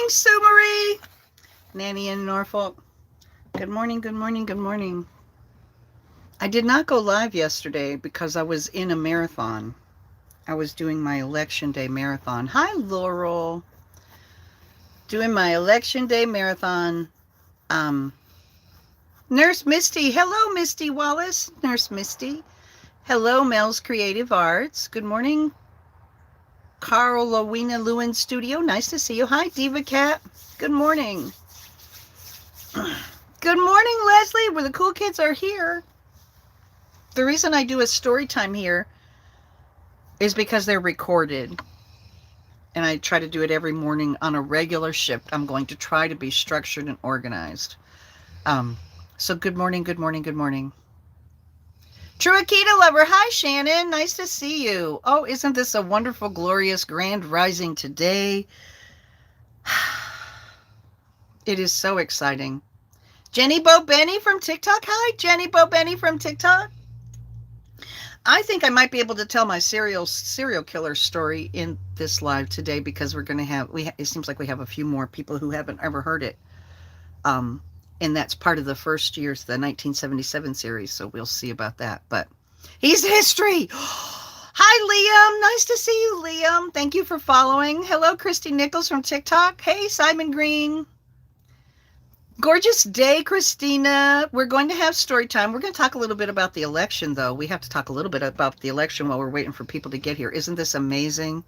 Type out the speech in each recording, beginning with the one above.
morning, Sue Marie. Nanny in Norfolk. Good morning, good morning, good morning. I did not go live yesterday because I was in a marathon. I was doing my election day marathon. Hi, Laurel. Doing my election day marathon. Um, Nurse Misty. Hello, Misty Wallace. Nurse Misty. Hello, Mel's Creative Arts. Good morning, Carolina Lewin Studio. Nice to see you. Hi, Diva Cat. Good morning. Good morning, Leslie, where the cool kids are here. The reason I do a story time here is because they're recorded. And I try to do it every morning on a regular shift. I'm going to try to be structured and organized. So good morning, good morning, good morning. True Akita lover. Hi, Shannon. Nice to see you. Oh, isn't this a wonderful, glorious, grand rising today? It is so exciting. Jenny Bo Benny from TikTok. Hi, Jenny Bo Benny from TikTok. I think I might be able to tell my serial killer story in this live today because we're going to have it seems like we have a few more people who haven't ever heard it. And that's part of the first year's the 1977 series, so we'll see about that. But he's history. Hi, Liam. Nice to see you, Liam. Thank you for following. Hello, Christy Nichols from TikTok. Hey, Simon Green. Gorgeous day, Christina. We're going to have story time. We're going to talk a little bit about the election, though. We have to talk a little bit about the election while we're waiting for people to get here. Isn't this amazing?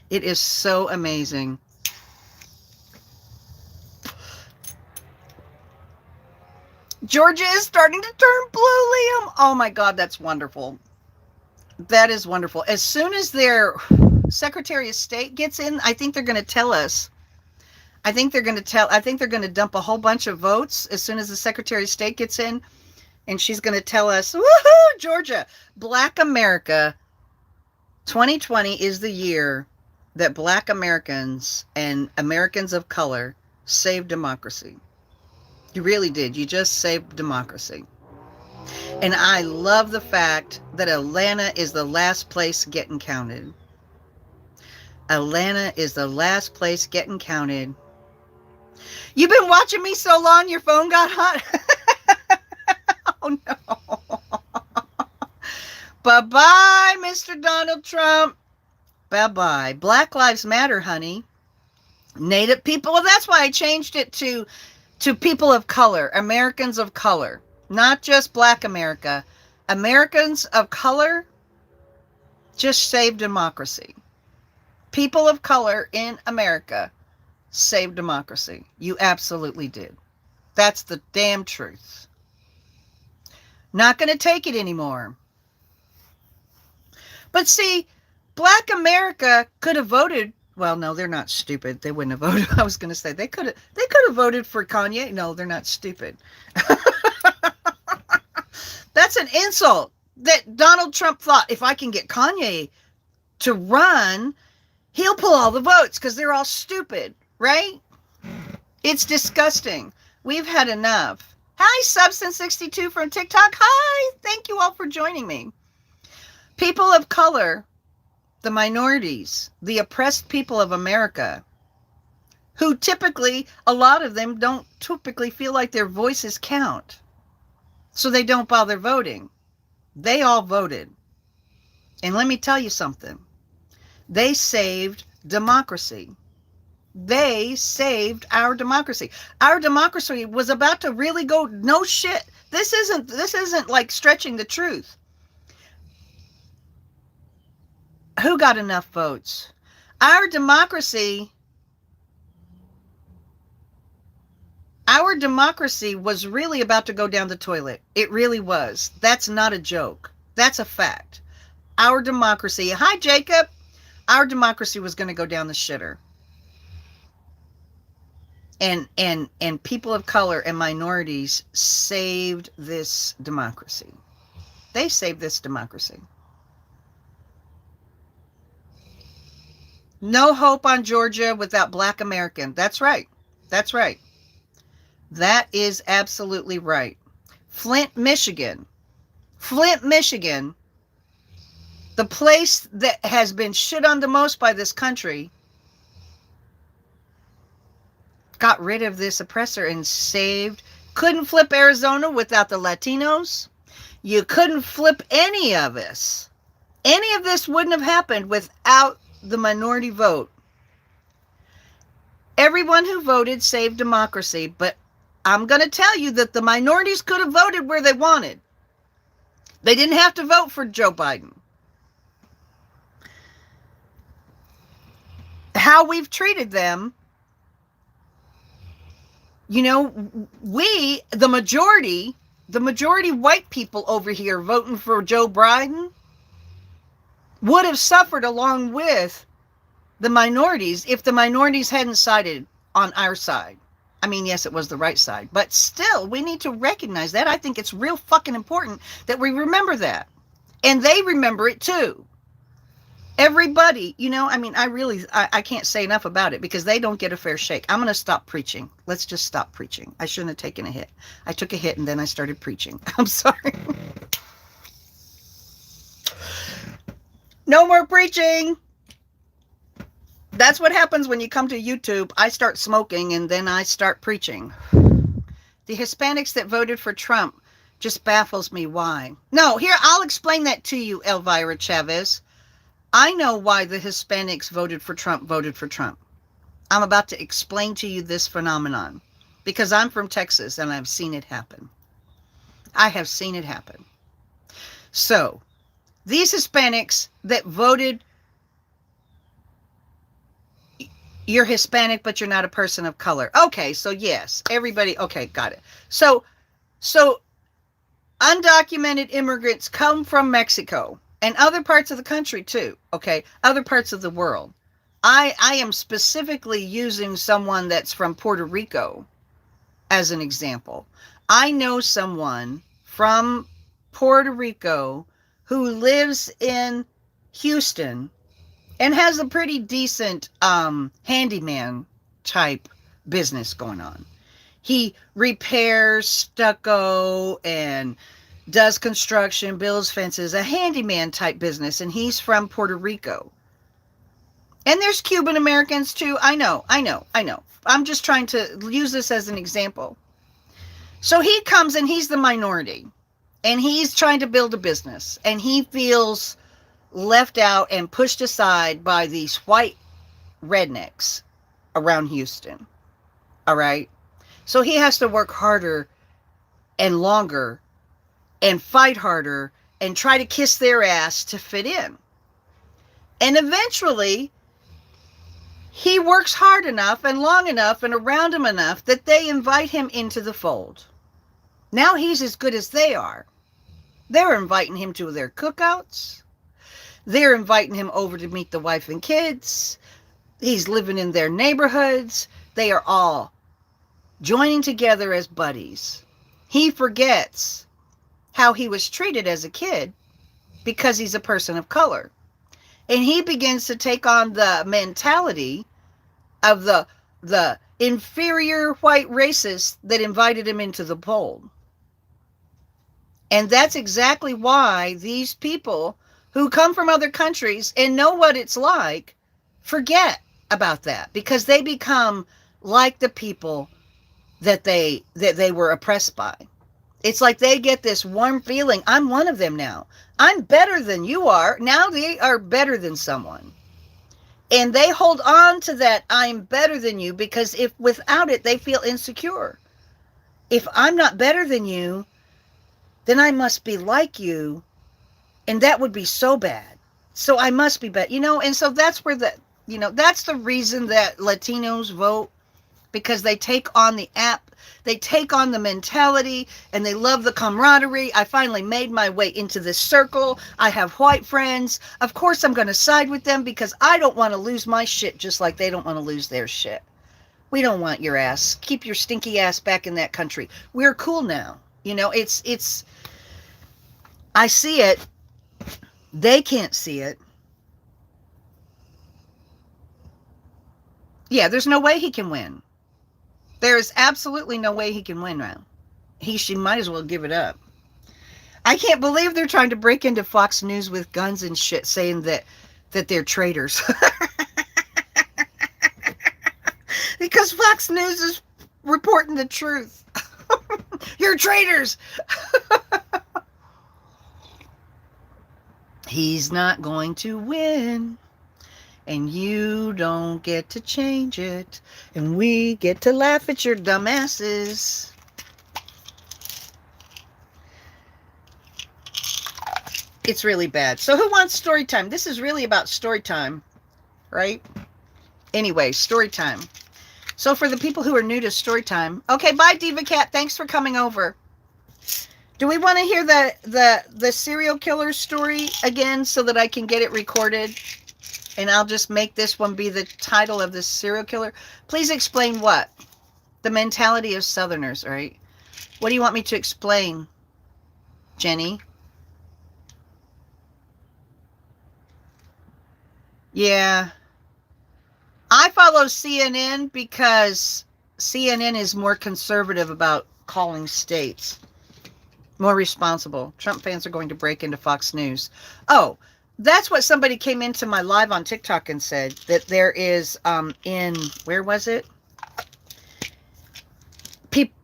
It is so amazing. Georgia is starting to turn blue, Liam. Oh, my God, that's wonderful. That is wonderful. As soon as their Secretary of State gets in, I think they're going to tell us. I think they're going to dump a whole bunch of votes as soon as the Secretary of State gets in. And she's going to tell us, woohoo, Georgia, Black America, 2020 is the year that Black Americans and Americans of color saved democracy. You really did. You just saved democracy. And I love the fact that Atlanta is the last place getting counted. Atlanta is the last place getting counted. You've been watching me so long, your phone got hot? Oh, no. Bye-bye, Mr. Donald Trump. Bye-bye. Black Lives Matter, honey. Native people. Well, that's why I changed it to people of color, Americans of color. Not just Black America. Americans of color just saved democracy. People of color in America saved democracy. You absolutely did. That's the damn truth. Not going to take it anymore. But see, Black America could have voted. Well, no, they're not stupid. They wouldn't have voted. I was going to say they could have voted for Kanye. No, they're not stupid. That's an insult that Donald Trump thought if I can get Kanye to run, he'll pull all the votes because they're all stupid, right? It's disgusting. We've had enough. Hi, Substance62 from TikTok. Hi, thank you all for joining me. People of color, the minorities, the oppressed people of America, who typically, a lot of them don't typically feel like their voices count. So they don't bother voting. They all voted. And let me tell you something. They saved democracy. They saved our democracy. Our democracy was about to really go, no shit. This isn't like stretching the truth. Who got enough votes? Our democracy was really about to go down the toilet. It really was. That's not a joke. That's a fact. Our democracy, hi Jacob, our democracy was going to go down the shitter. And people of color and minorities saved this democracy. They saved this democracy. No hope on Georgia without Black American. That's right. That's right. That is absolutely right. Flint, Michigan. Flint, Michigan, the place that has been shit on the most by this country, got rid of this oppressor and couldn't flip Arizona without the Latinos. You couldn't flip any of us. Any of this wouldn't have happened without the minority vote. Everyone who voted saved democracy, but I'm going to tell you that the minorities could have voted where they wanted. They didn't have to vote for Joe Biden. How we've treated them, you know, the majority white people over here voting for Joe Biden would have suffered along with the minorities if the minorities hadn't sided on our side. I mean, yes, it was the right side, but still, we need to recognize that. I think it's real fucking important that we remember that. And they remember it too. Everybody, you know, I mean, I can't say enough about it because they don't get a fair shake. I'm going to stop preaching. Let's just stop preaching. I shouldn't have taken a hit. I took a hit and then I started preaching. I'm sorry. No more preaching. That's what happens when you come to YouTube. I start smoking and then I start preaching. The Hispanics that voted for Trump just baffles me why. No, here, I'll explain that to you, Elvira Chavez. I know why the Hispanics voted for Trump. I'm about to explain to you this phenomenon because I'm from Texas and I've seen it happen. I have seen it happen. So, these Hispanics that voted, you're Hispanic, but you're not a person of color. Okay, so yes, everybody, okay, got it. So undocumented immigrants come from Mexico and other parts of the country too, okay, other parts of the world. I am specifically using someone that's from Puerto Rico as an example. I know someone from Puerto Rico who lives in Houston and has a pretty decent handyman type business going on. He repairs stucco and does construction, builds fences, a handyman type business, and he's from Puerto Rico. And there's Cuban Americans too. I know. I'm just trying to use this as an example. So he comes and he's the minority, and he's trying to build a business, and he feels left out and pushed aside by these white rednecks around Houston. All right. So he has to work harder and longer and fight harder and try to kiss their ass to fit in. And eventually he works hard enough and long enough and around him enough that they invite him into the fold. Now he's as good as they are. They're inviting him to their cookouts. They're inviting him over to meet the wife and kids. He's living in their neighborhoods. They are all joining together as buddies. He forgets how he was treated as a kid because he's a person of color. And he begins to take on the mentality of the inferior white racists that invited him into the fold. And that's exactly why these people who come from other countries and know what it's like forget about that, because they become like the people that they were oppressed by. It's like they get this warm feeling. I'm one of them now. I'm better than you are. Now they are better than someone. And they hold on to that I'm better than you because if without it, they feel insecure. If I'm not better than you, then I must be like you. And that would be so bad. So I must be better, and so that's where that's the reason that Latinos vote, because they take on the they take on the mentality, and they love the camaraderie. I finally made my way into this circle. I have white friends. Of course, I'm going to side with them because I don't want to lose my shit just like they don't want to lose their shit. We don't want your ass. Keep your stinky ass back in that country. We're cool now. It's, I see it. They can't see it. Yeah, there's no way he can win. There is absolutely no way he can win now. She might as well give it up. I can't believe they're trying to break into Fox News with guns and shit saying that they're traitors. Because Fox News is reporting the truth. You're traitors. He's not going to win. And you don't get to change it. And we get to laugh at your dumbasses. It's really bad. So who wants story time? This is really about story time, right? Anyway, story time. So for the people who are new to story time, okay, bye Diva Cat. Thanks for coming over. Do we want to hear the serial killer story again so that I can get it recorded? And I'll just make this one be the title of this serial killer. Please explain what? The mentality of Southerners, right? What do you want me to explain, Jenny? Yeah. I follow CNN because CNN is more conservative about calling states. More responsible. Trump fans are going to break into Fox News. Oh, that's what somebody came into my live on TikTok and said, that there is where was it?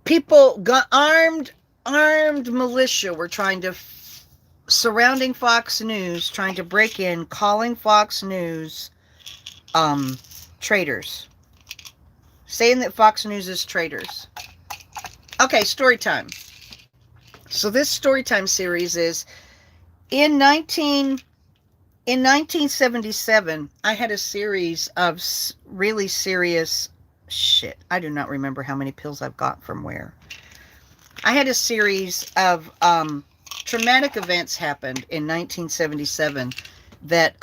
People got armed militia were trying to surrounding Fox News, trying to break in, calling Fox News traitors. Saying that Fox News is traitors. Okay, story time. So this story time series is in 1977, I had a series of really serious shit. I do not remember how many pills I've got from where. I had a series of traumatic events happened in 1977 that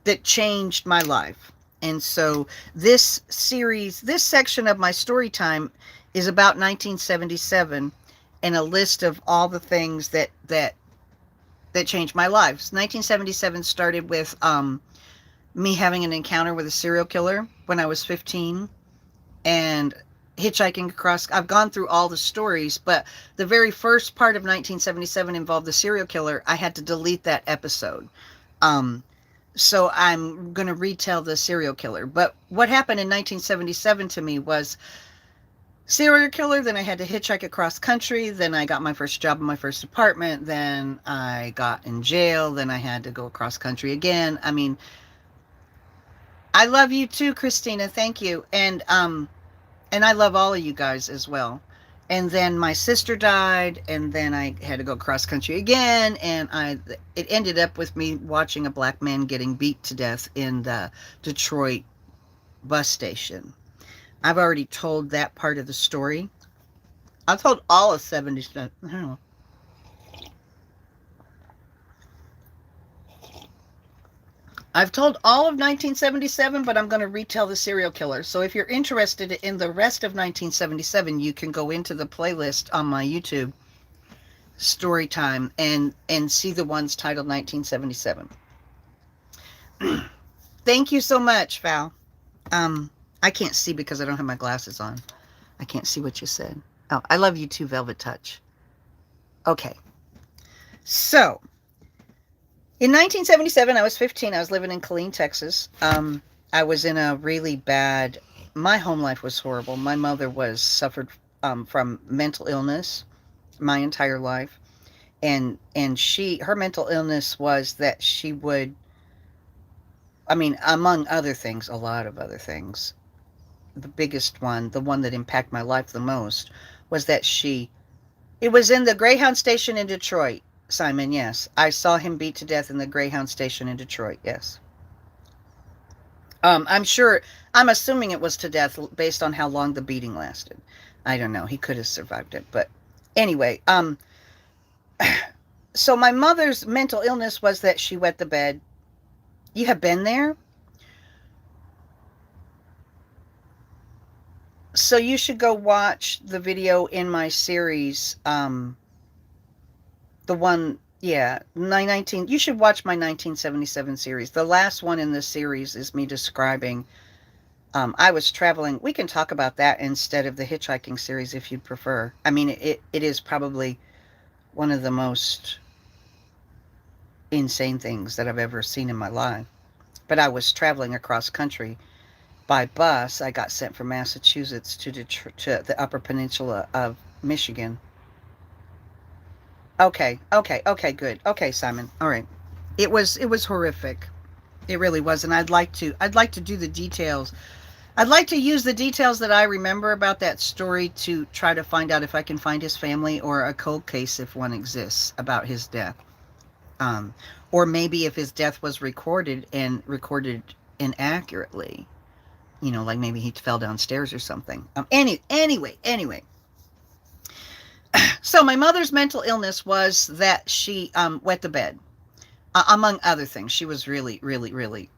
that changed my life. And so this series, this section of my story time is about 1977 and a list of all the things that changed my life. 1977 started with me having an encounter with a serial killer when I was 15 and hitchhiking across. I've gone through all the stories, but the very first part of 1977 involved the serial killer. I had to delete that episode. So I'm going to retell the serial killer. But what happened in 1977 to me was serial killer, then I had to hitchhike across country, then I got my first job in my first apartment, then I got in jail, then I had to go across country again. I mean, I love you too, Christina. Thank you. And I love all of you guys as well. And then my sister died, and then I had to go cross country again, and it ended up with me watching a black man getting beat to death in the Detroit bus station. I've already told that part of the story. I told all of 77. I don't know. I've told all of 1977, but I'm going to retell the serial killer. So if you're interested in the rest of 1977, you can go into the playlist on my YouTube, Storytime, and see the ones titled 1977. Thank you so much, Val. I can't see because I don't have my glasses on. I can't see what you said. Oh, I love you too, Velvet Touch. Okay. So, in 1977, I was 15. I was living in Killeen, Texas. I was in a really bad... My home life was horrible. My mother suffered from mental illness my entire life. And her mental illness was that she would... I mean, among other things, a lot of other things. The biggest one, the one that impacted my life the most, was that it was in the Greyhound station in Detroit, Simon, yes. I saw him beat to death in the Greyhound station in Detroit, yes. I'm assuming it was to death based on how long the beating lasted. I don't know, he could have survived it, but anyway, so my mother's mental illness was that she wet the bed. You have been there? So you should go watch the video in my series, the one, yeah, 19. You should watch my 1977 series. The last one in the series is me describing, I was traveling. We can talk about that instead of the hitchhiking series if you'd prefer. I mean, it is probably one of the most insane things that I've ever seen in my life. But I was traveling across country by bus. I got sent from Massachusetts to to the Upper Peninsula of Michigan. Okay, good. Okay, Simon. All right. It was horrific. It really was, and I'd like to do the details. I'd like to use the details that I remember about that story to try to find out if I can find his family or a cold case if one exists about his death. Um, or maybe if his death was recorded inaccurately. Like maybe he fell downstairs or something. Anyway. So my mother's mental illness was that she wet the bed, among other things. She was really, really, really,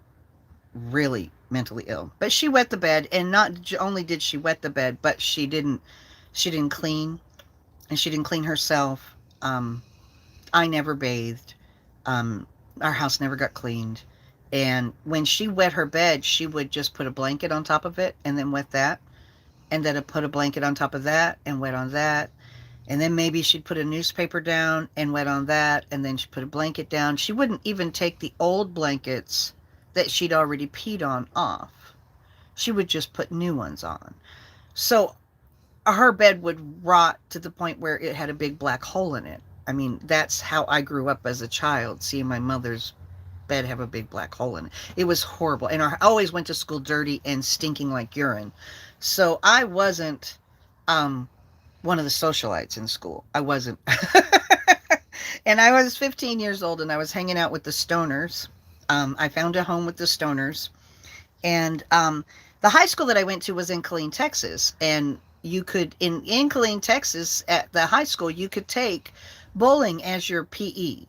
really mentally ill. But she wet the bed, and not only did she wet the bed, but she didn't clean, and she didn't clean herself. I never bathed. Our house never got cleaned. And when she wet her bed, she would just put a blanket on top of it and then wet that. And then put a blanket on top of that and wet on that. And then maybe she'd put a newspaper down and wet on that. And then she'd put a blanket down. She wouldn't even take the old blankets that she'd already peed on off. She would just put new ones on. So her bed would rot to the point where it had a big black hole in it. I mean, that's how I grew up as a child, seeing my mother's bed have a big black hole in it. It was horrible. And I always went to school dirty and stinking like urine. So I wasn't one of the socialites in school. I wasn't. And I was 15 years old, and I was hanging out with the stoners. I found a home with the stoners. And the high school that I went to was in Killeen, Texas. And you could, in Killeen, Texas, at the high school, you could take bowling as your PE.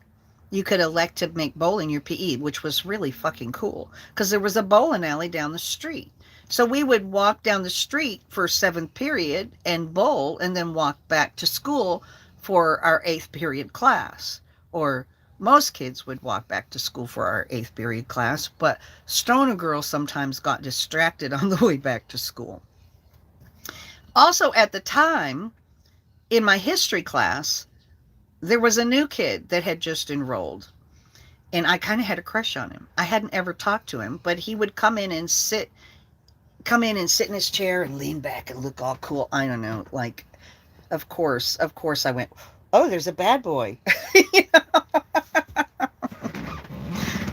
You could elect to make bowling your PE, which was really fucking cool because there was a bowling alley down the street. So we would walk down the street for 7th period and bowl, and then walk back to school for our 8th period class. Or most kids would walk back to school for our 8th period class, but stoner girls sometimes got distracted on the way back to school. Also, at the time, in my history class, there was a new kid that had just enrolled, and I kind of had a crush on him. I hadn't ever talked to him, but he would come in and sit in his chair and lean back and look all cool. I don't know, like, of course I went, oh, there's a bad boy.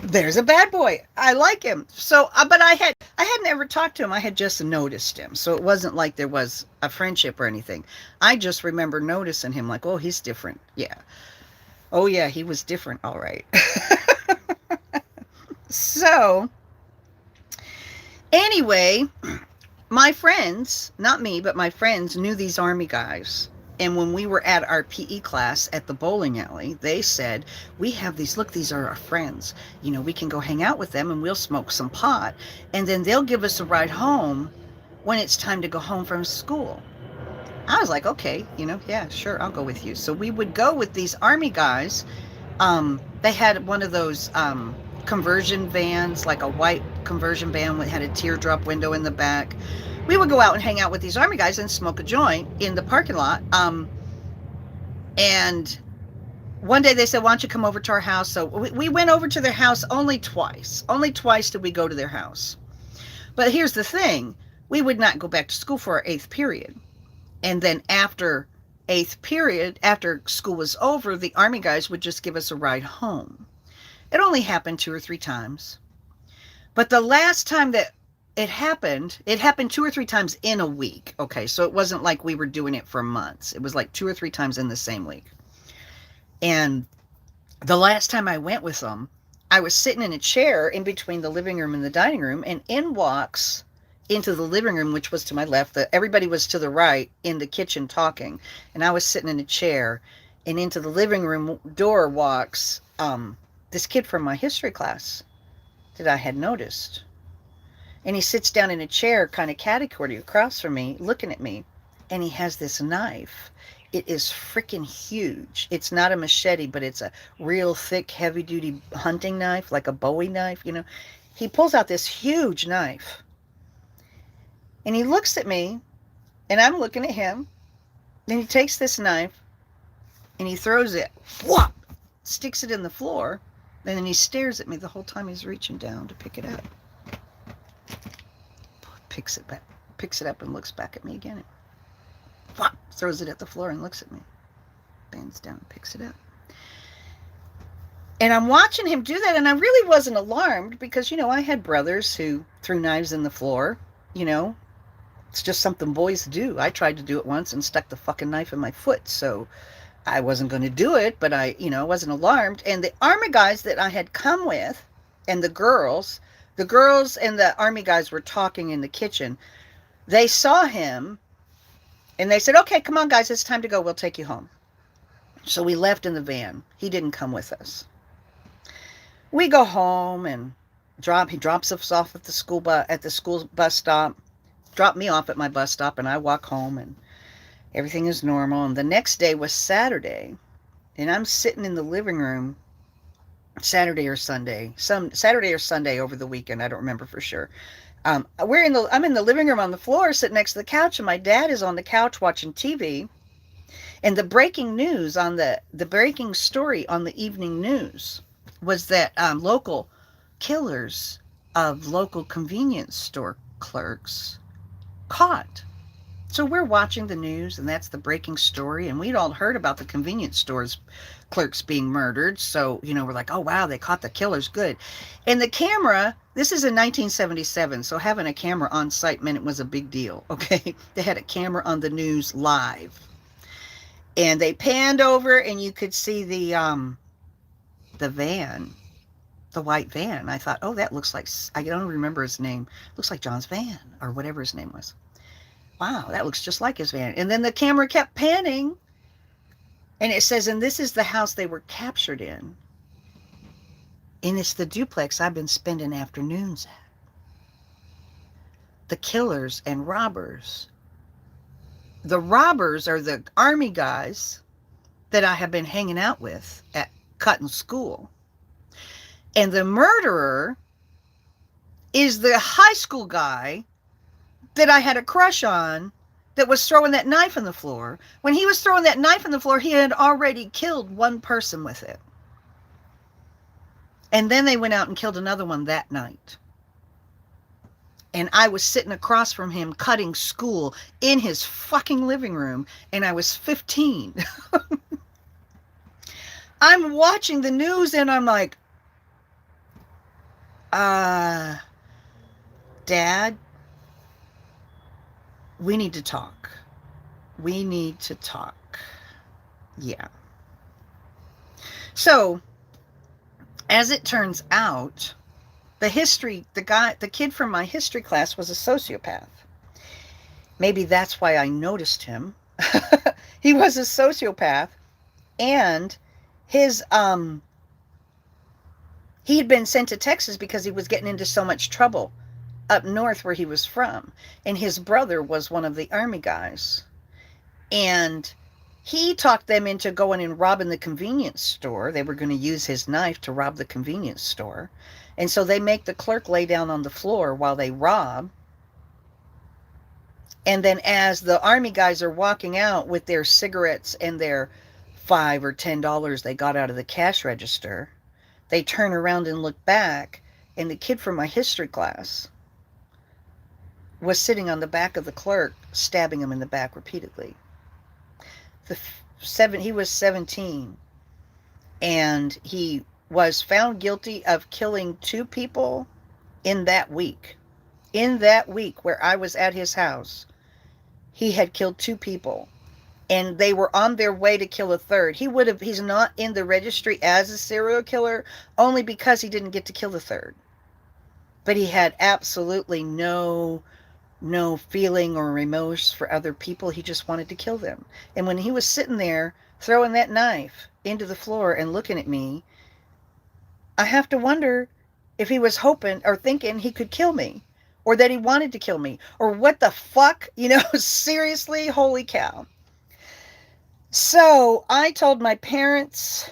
There's a bad boy. I like him. So, but I hadn't ever talked to him. I had just noticed him. So it wasn't like there was a friendship or anything. I just remember noticing him like, oh, he's different. Yeah. Oh yeah, he was different. All right. So anyway, my friends, not me, but my friends knew these Army guys. And when we were at our PE class at the bowling alley, they said, we have these, look, these are our friends. We can go hang out with them and we'll smoke some pot. And then they'll give us a ride home when it's time to go home from school. I was like, okay, yeah, sure, I'll go with you. So we would go with these Army guys. They had one of those conversion vans, like a white conversion van that had a teardrop window in the back. We would go out and hang out with these Army guys and smoke a joint in the parking lot. And one day they said, why don't you come over to our house? So we went over to their house only twice. Only twice did we go to their house. But here's the thing. We would not go back to school for our 8th period. And then after 8th period, after school was over, the Army guys would just give us a ride home. It only happened 2 or 3 times. But the last time that it happened 2 or 3 times in a week. Okay, so it wasn't like we were doing it for months. It was like 2 or 3 times in the same week. And the last time I went with them, I was sitting in a chair in between the living room and the dining room, and in walks into the living room, which was to my left. Everybody was to the right in the kitchen talking, and I was sitting in a chair, and into the living room door walks this kid from my history class that I had noticed. And he sits down in a chair, kind of catty-cordy across from me, looking at me. And he has this knife. It is freaking huge. It's not a machete, but it's a real thick, heavy-duty hunting knife, like a Bowie knife, He pulls out this huge knife. And he looks at me, and I'm looking at him. Then he takes this knife, and he throws it, whop, sticks it in the floor, and then he stares at me the whole time he's reaching down to pick it up. picks it up and looks back at me again. And throws it at the floor and looks at me. Bends down and picks it up. And I'm watching him do that, and I really wasn't alarmed because, I had brothers who threw knives in the floor. It's just something boys do. I tried to do it once and stuck the fucking knife in my foot, so I wasn't going to do it, but I wasn't alarmed. And the Army guys that I had come with, and the girls and the Army guys were talking in the kitchen. They saw him, and they said, "Okay, come on, guys, it's time to go. We'll take you home." So we left in the van. He didn't come with us. We go home and he drops us off at the school bus stop, dropped me off at my bus stop, and I walk home, and everything is normal. And the next day was Saturday, and I'm sitting in the living room, Saturday or Sunday over the weekend. I don't remember for sure. I'm in the living room on the floor, sitting next to the couch, and my dad is on the couch watching TV. And the breaking news on the breaking story on the evening news was that local killers of local convenience store clerks caught. So we're watching the news, and that's the breaking story. And we'd all heard about the convenience stores clerks being murdered. So, we're like, oh, wow, they caught the killers. Good. And the camera, this is in 1977. So having a camera on site meant it was a big deal. Okay. They had a camera on the news live. And they panned over, and you could see the van, the white van. I thought, oh, that looks like, I don't remember his name. Looks like John's van or whatever his name was. Wow, that looks just like his van. And then the camera kept panning, and it says, and this is the house they were captured in. And it's the duplex I've been spending afternoons at. The killers and robbers. The robbers are the Army guys that I have been hanging out with at Cutting School. And the murderer is the high school guy that I had a crush on that was throwing that knife on the floor. When he was throwing that knife on the floor, he had already killed one person with it. And then they went out and killed another one that night. And I was sitting across from him cutting school in his fucking living room, and I was 15. I'm watching the news, and I'm like, Dad, we need to talk. We need to talk. Yeah. So, as it turns out, the kid from my history class was a sociopath. Maybe that's why I noticed him. He was a sociopath, and his, he had been sent to Texas because he was getting into so much trouble up north where he was from. And his brother was one of the Army guys. And he talked them into going and robbing the convenience store. They were going to use his knife to rob the convenience store. And so they make the clerk lay down on the floor while they rob. And then as the Army guys are walking out with their cigarettes and their $5 or $10 they got out of the cash register, they turn around and look back, and the kid from my history class was sitting on the back of the clerk, stabbing him in the back repeatedly. He was 17, and he was found guilty of killing 2 people in that week. In that week where I was at his house, he had killed 2 people, and they were on their way to kill a third. He's not in the registry as a serial killer only because he didn't get to kill the third. But he had absolutely no feeling or remorse for other people. He just wanted to kill them. And when he was sitting there throwing that knife into the floor and looking at me, I have to wonder if he was hoping or thinking he could kill me, or that he wanted to kill me, or what the fuck, seriously, holy cow. So I told my parents,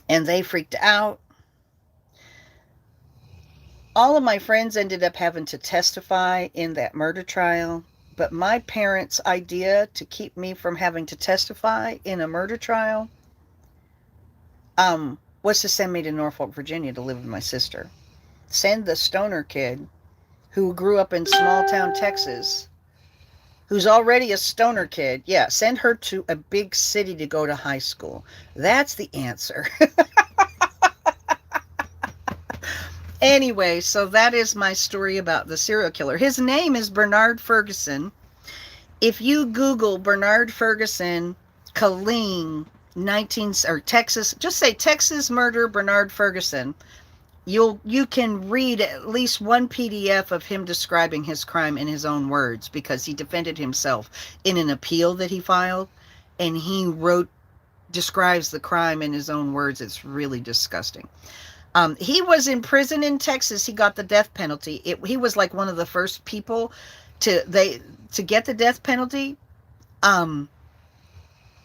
and they freaked out. All of my friends ended up having to testify in that murder trial, but my parents' idea to keep me from having to testify in a murder trial was to send me to Norfolk, Virginia to live with my sister. Send the stoner kid who grew up in small town Texas, who's already a stoner kid. Yeah, send her to a big city to go to high school. That's the answer. Anyway, so that is my story about the serial killer. His name is Bernard Ferguson. If you Google Bernard Ferguson, Killeen, 19 or Texas, just say Texas murder Bernard Ferguson. You can read at least one PDF of him describing his crime in his own words, because he defended himself in an appeal that he filed, and he describes the crime in his own words. It's really disgusting. He was in prison in Texas. He got the death penalty. He was like one of the first people to get the death penalty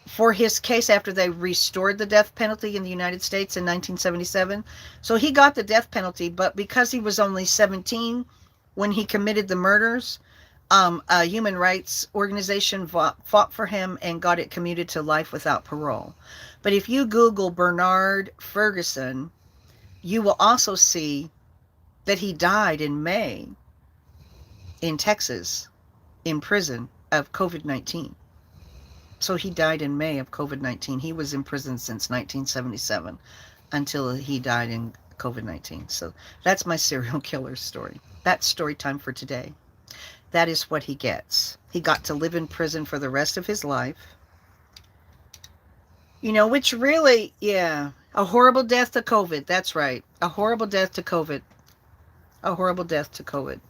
for his case after they restored the death penalty in the United States in 1977. So he got the death penalty, but because he was only 17 when he committed the murders, a human rights organization fought for him and got it commuted to life without parole. But if you Google Bernard Ferguson, you will also see that he died in May in Texas in prison of COVID-19. So he died in May of COVID-19. He was in prison since 1977 until he died in COVID-19. So that's my serial killer story. That's story time for today. That is what he gets. He got to live in prison for the rest of his life. You know, which really, yeah, a horrible death to COVID. That's right. A horrible death to COVID. A horrible death to COVID.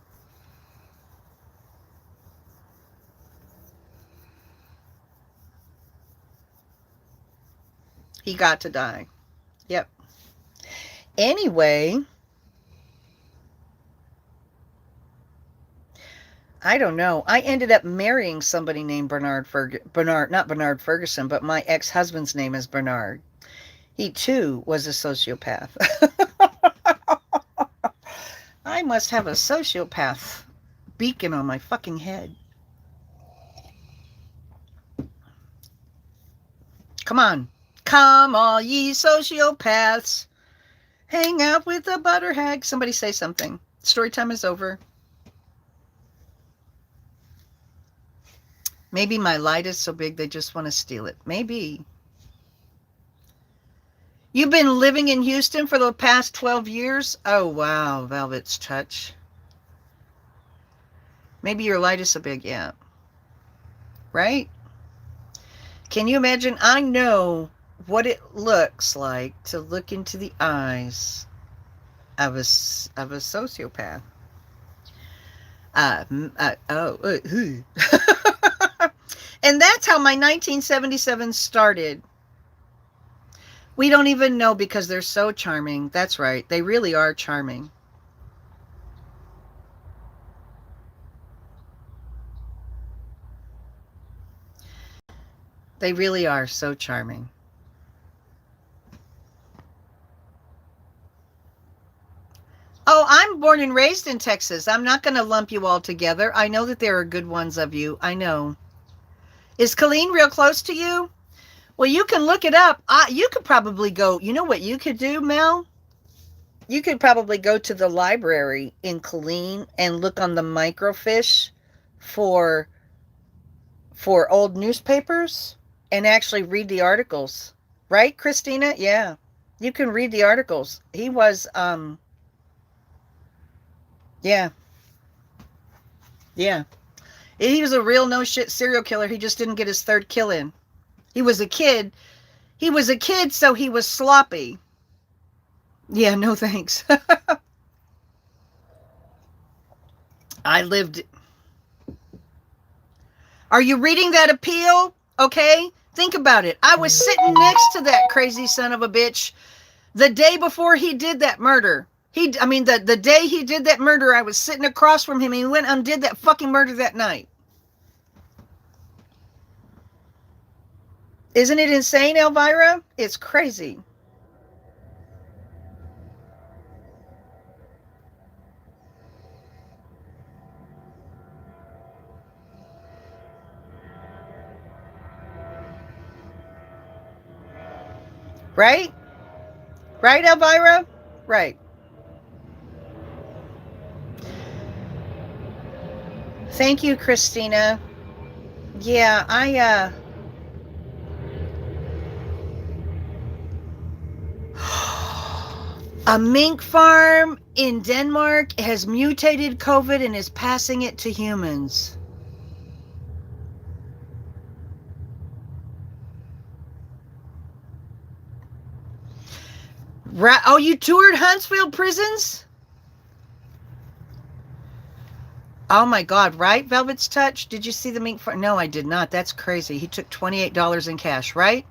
He got to die. Yep. Anyway, I don't know. I ended up marrying somebody named not Bernard Ferguson, but my ex-husband's name is Bernard. He too was a sociopath. I must have a sociopath beacon on my fucking head. Come on. Come all ye sociopaths. Hang out with the butter hag. Somebody say something. Story time is over. Maybe my light is so big they just want to steal it. Maybe. You've been living in Houston for the past 12 years? Oh, wow, Velvet's touch. Maybe your light is so big, yeah. Right? Can you imagine? I know what it looks like to look into the eyes of a sociopath. And that's how my 1977 started. We don't even know because they're so charming. That's right. They really are charming. They really are so charming. Oh, I'm born and raised in Texas. I'm not going to lump you all together. I know that there are good ones of you. I know. Is Killeen real close to you? Well, you can look it up. You could probably go, you know what you could do, Mel? You could probably go to the library in Killeen and look on the microfiche for old newspapers and actually read the articles. Right, Christina? Yeah. You can read the articles. He was, yeah. Yeah. He was a real no shit serial killer. He just didn't get his third kill in. He was a kid. He was a kid, so he was sloppy. Yeah, no thanks. I lived. Are you reading that appeal? Okay, think about it. I was sitting next to that crazy son of a bitch the day before he did that murder. The day he did that murder, I was sitting across from him. And he went and did that fucking murder that night. Isn't it insane, Elvira? It's crazy. Right? Right, Elvira? Right. Thank you, Christina. Yeah, a mink farm in Denmark has mutated COVID and is passing it to humans. Right. Oh, you toured Huntsville prisons? Oh my God, right? Velvet's Touch? Did you see the mink farm? No, I did not. That's crazy. He took $28 in cash, right?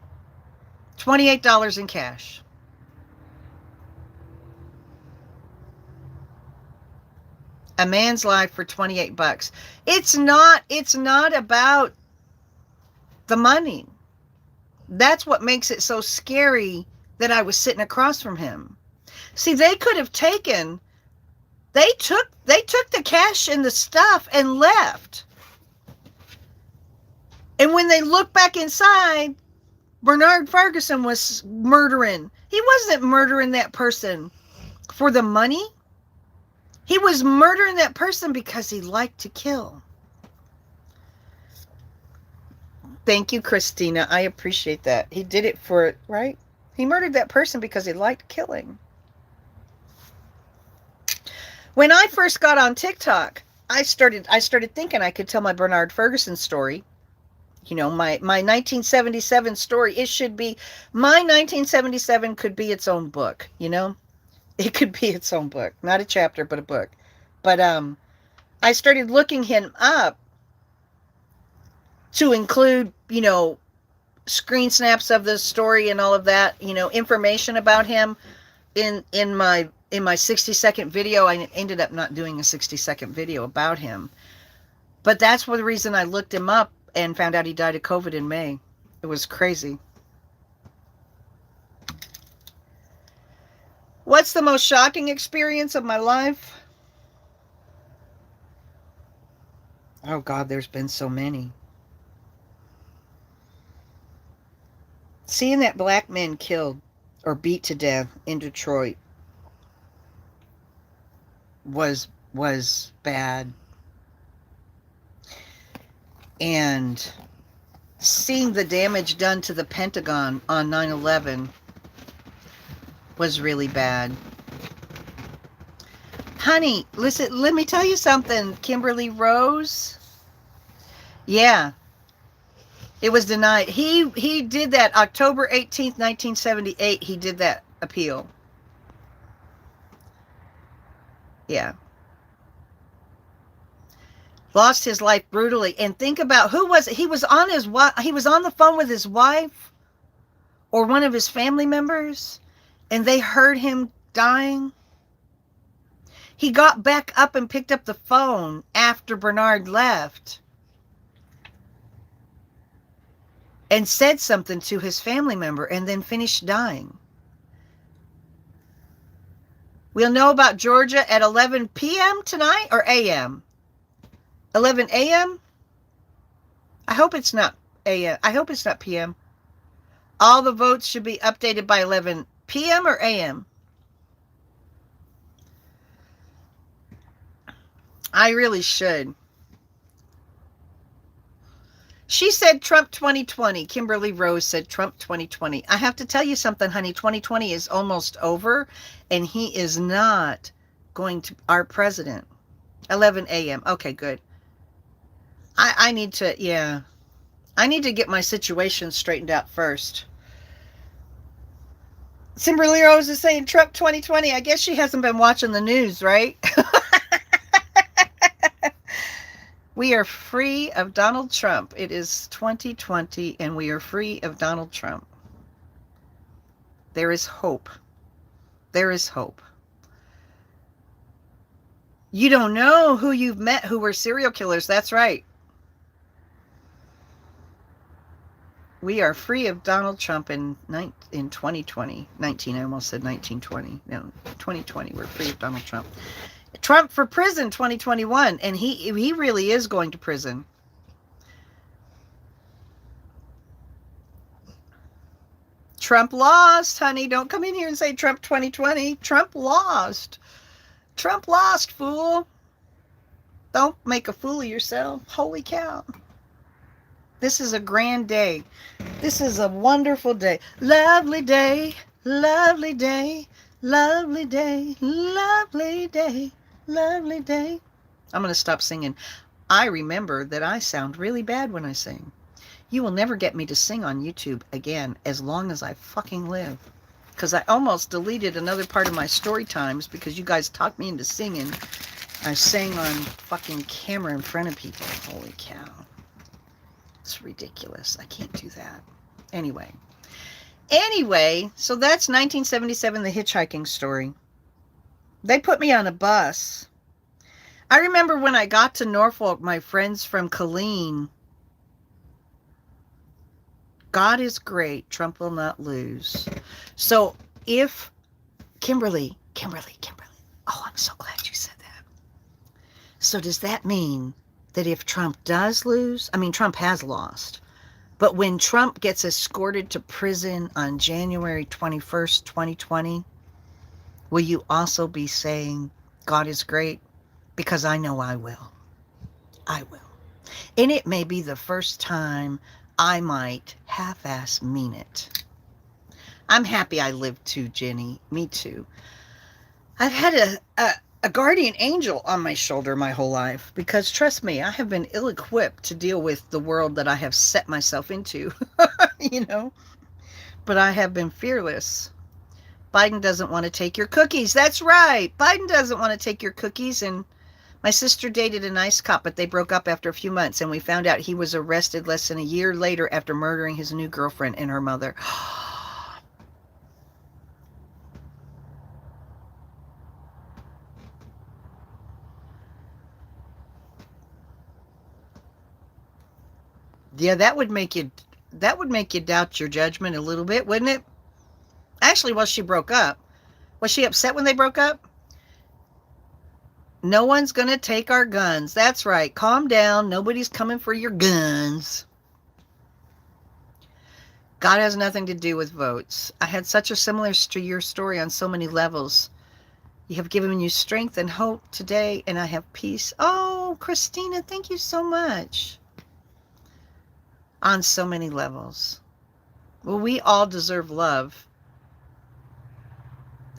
$28 in cash. A man's life for 28 bucks. It's not about the money. That's what makes it so scary that I was sitting across from him. See, they could have taken they took the cash and the stuff and left. And when they looked back inside, Bernard Ferguson was murdering. He wasn't murdering that person for the money. He was murdering that person because he liked to kill. Thank you, Christina. I appreciate that. He did it for, right? He murdered that person because he liked killing. When I first got on TikTok, I started thinking I could tell my Bernard Ferguson story. You know, my 1977 story. It should be, my 1977 could be its own book, you know? It could be its own book. Not a chapter, but a book. But I started looking him up to include, you know, screen snaps of the story and all of that, you know, information about him in my 60-second video. I ended up not doing a 60-second video about him. But that's the reason I looked him up and found out he died of COVID in May. It was crazy. What's the most shocking experience of my life? Oh God, there's been so many. Seeing that black men killed or beat to death in Detroit was bad. And seeing the damage done to the Pentagon on 9/11 was really bad. Honey, listen, let me tell you something, Kimberly Rose. Yeah. It was denied. He did that October 18th, 1978. He did that appeal. Yeah. Lost his life brutally. And think about who was it? He was on the phone with his wife or one of his family members, and they heard him dying. He got back up and picked up the phone after Bernard left and said something to his family member and then finished dying. We'll know about Georgia at 11 p.m. tonight or a.m. 11 a.m.? I hope it's not a.m. I hope it's not p.m. All the votes should be updated by 11 p.m. or a.m. I really should. She said Trump 2020. Kimberly Rose said Trump 2020. I have to tell you something, honey. 2020 is almost over, and he is not going to our president. 11 a.m. Okay, good. I need to, yeah. I need to get my situation straightened out first. Kimberly Rose is saying Trump 2020. I guess she hasn't been watching the news, right? We are free of Donald Trump. It is 2020 and we are free of Donald Trump. There is hope. There is hope. You don't know who you've met who were serial killers. That's right. We are free of Donald Trump in 2020. 19, I almost said 1920. No, 2020. We're free of Donald Trump. Trump for prison 2021, and he really is going to prison. Trump lost, honey. Don't come in here and say Trump 2020. Trump lost. Trump lost, fool. Don't make a fool of yourself. Holy cow. This is a grand day. This is a wonderful day. Lovely day. Lovely day. Lovely day. Lovely day. Lovely day. I'm going to stop singing. I remember that I sound really bad when I sing. You will never get me to sing on YouTube again as long as I fucking live. Because I almost deleted another part of my story times because you guys talked me into singing. I sang on fucking camera in front of people. Holy cow. It's ridiculous. I can't do that. Anyway, so that's 1977, the hitchhiking story. They put me on a bus. I remember when I got to Norfolk, my friends from Killeen, God is great, Trump will not lose. So if Kimberly, oh, I'm so glad you said that. So does that mean that if Trump does lose, I mean, Trump has lost, but when Trump gets escorted to prison on January 21st, 2020, will you also be saying, God is great? Because I know I will. I will. And it may be the first time I might half-ass mean it. I'm happy I lived too, Jenny. Me too. I've had a guardian angel on my shoulder my whole life because, trust me, I have been ill-equipped to deal with the world that I have set myself into, you know. But I have been fearless. Biden doesn't want to take your cookies. That's right. Biden doesn't want to take your cookies. And my sister dated a nice cop, but they broke up after a few months, and we found out he was arrested less than a year later after murdering his new girlfriend and her mother. Yeah, that would make you doubt your judgment a little bit, wouldn't it? Actually, well, she broke up. Was she upset when they broke up? No one's going to take our guns. That's right. Calm down. Nobody's coming for your guns. God has nothing to do with votes. I had such a similar to your story on so many levels. You have given you strength and hope today, and I have peace. Oh, Christina, thank you so much. On so many levels. Well, we all deserve love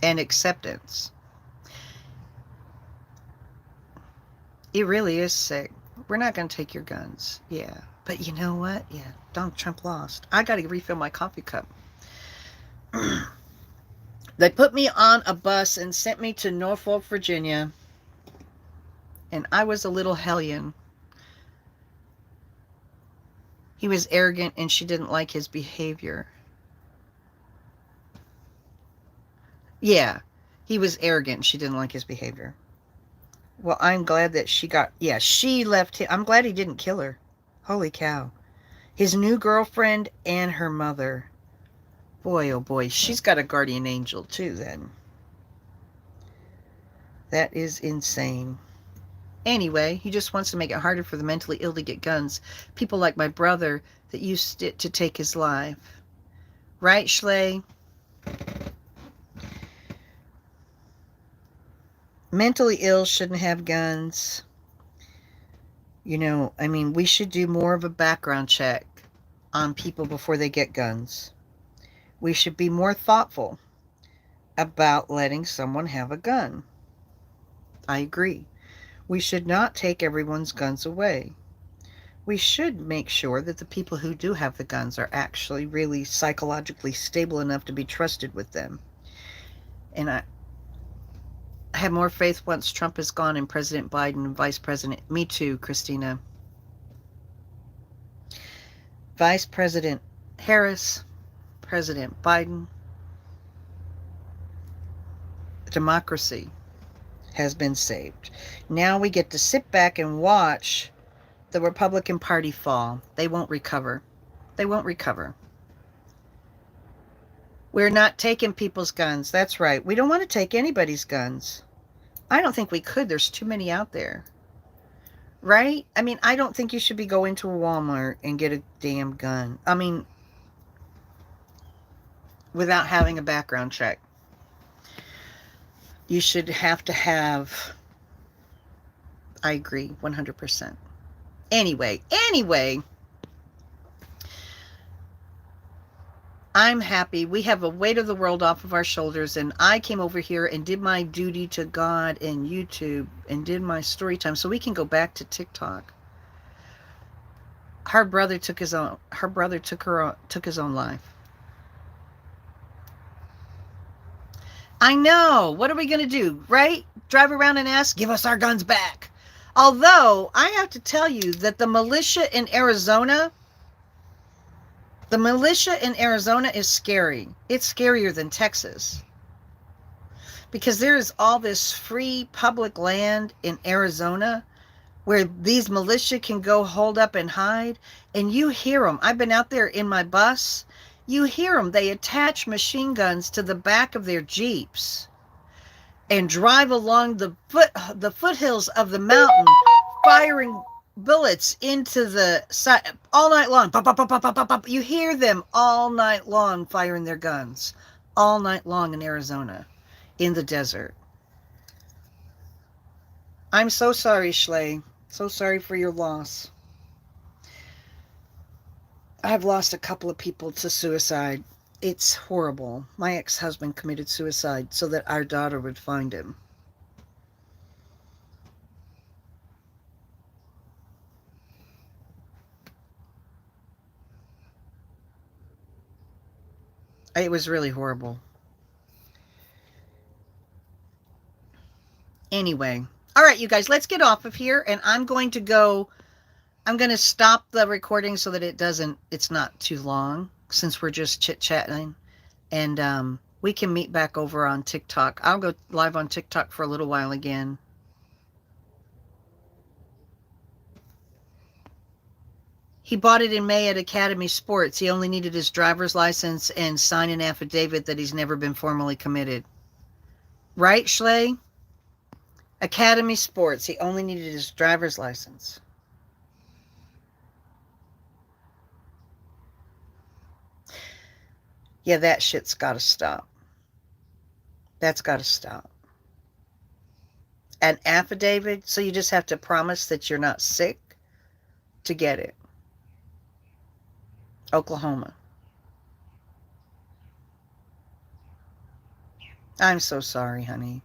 and acceptance. It really is sick. We're not going to take your guns. Yeah. But you know what? Yeah. Donald Trump lost. I got to refill my coffee cup. They put me on a bus and sent me to Norfolk, Virginia. And I was a little hellion. He was arrogant and she didn't like his behavior. Yeah. He was arrogant and she didn't like his behavior. Well, I'm glad that she left him. I'm glad he didn't kill her. Holy cow. His new girlfriend and her mother. Boy, oh boy, she's got a guardian angel too then. That is insane. Anyway, he just wants to make it harder for the mentally ill to get guns. People like my brother that used it to take his life. Right, Schley? Mentally ill shouldn't have guns. You know, I mean, we should do more of a background check on people before they get guns. We should be more thoughtful about letting someone have a gun. I agree. We should not take everyone's guns away. We should make sure that the people who do have the guns are actually really psychologically stable enough to be trusted with them. And I have more faith once Trump is gone and President Biden and Vice President. Me too, Christina. Vice President Harris, President Biden. Democracy has been saved. Now we get to sit back and watch the Republican Party fall. They won't recover. They won't recover. We're not taking people's guns. That's right. We don't want to take anybody's guns. I don't think we could. There's too many out there. Right? I mean, I don't think you should be going to a Walmart and get a damn gun. I mean, without having a background check. You should have to have I agree 100%. Anyway, I'm happy. We have a weight of the world off of our shoulders, and I came over here and did my duty to God and YouTube and did my story time so we can go back to TikTok. Her brother took his own life. I know. What are we going to do, right? Drive around and ask, give us our guns back. Although, I have to tell you that the militia in Arizona is scary. It's scarier than Texas. Because there is all this free public land in Arizona where these militia can go hold up and hide. And you hear them. I've been out there in my bus. You hear them. They attach machine guns to the back of their Jeeps and drive along the foothills of the mountain, firing bullets into the side all night long. Pop, pop, pop, pop, pop, pop. You hear them all night long firing their guns. All night long in Arizona, in the desert. I'm so sorry, Schley. So sorry for your loss. I've lost a couple of people to suicide. It's horrible. My ex-husband committed suicide so that our daughter would find him. It was really horrible. Anyway. All right, you guys, let's get off of here. And I'm going to stop the recording so that it's not too long since we're just chit-chatting. And we can meet back over on TikTok. I'll go live on TikTok for a little while again. He bought it in May at Academy Sports. He only needed his driver's license and sign an affidavit that he's never been formally committed. Right, Schley? Academy Sports. He only needed his driver's license. Yeah, that shit's got to stop. That's got to stop. An affidavit, so you just have to promise that you're not sick to get it. Oklahoma. I'm so sorry, honey.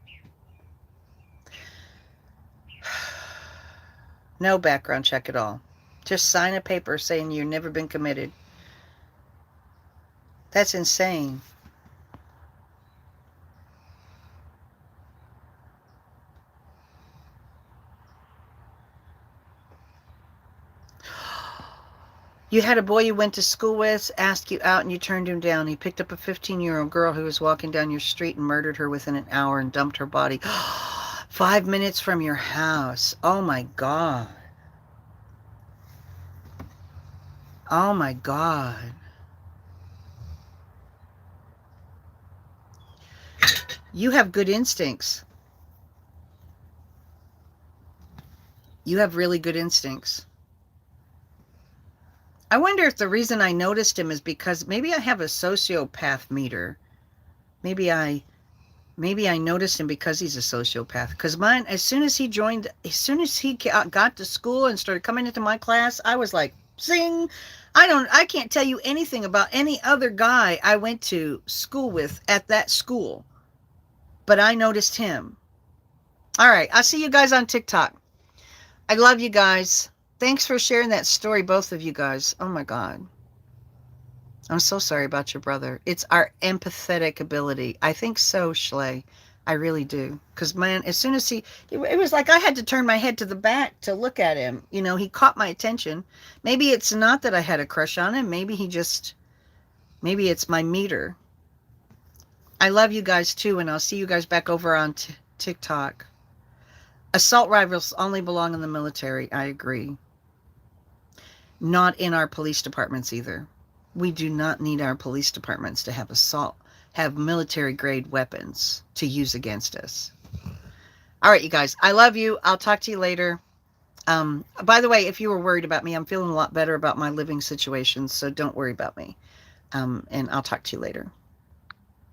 No background check at all. Just sign a paper saying you've never been committed. That's insane. You had a boy you went to school with ask you out and you turned him down. He picked up a 15-year-old girl who was walking down your street and murdered her within an hour and dumped her body 5 minutes from your house. Oh my God. Oh my God. You have good instincts. You have really good instincts. I wonder if the reason I noticed him is because maybe I have a sociopath meter. Maybe I noticed him because he's a sociopath. Because mine, as soon as he got to school and started coming into my class, I was like, zing. I can't tell you anything about any other guy I went to school with at that school. But I noticed him. All right. I'll see you guys on TikTok. I love you guys. Thanks for sharing that story, both of you guys. Oh my God. I'm so sorry about your brother. It's our empathetic ability. I think so, Schley. I really do. Because, man, as soon as it was like I had to turn my head to the back to look at him. You know, he caught my attention. Maybe it's not that I had a crush on him. Maybe it's my meter. I love you guys too, and I'll see you guys back over on TikTok. Assault rifles only belong in the military. I agree. Not in our police departments either. We do not need our police departments to have military grade weapons to use against us. All right, you guys, I love you. I'll talk to you later. By the way, if you were worried about me, I'm feeling a lot better about my living situation, so don't worry about me. And I'll talk to you later.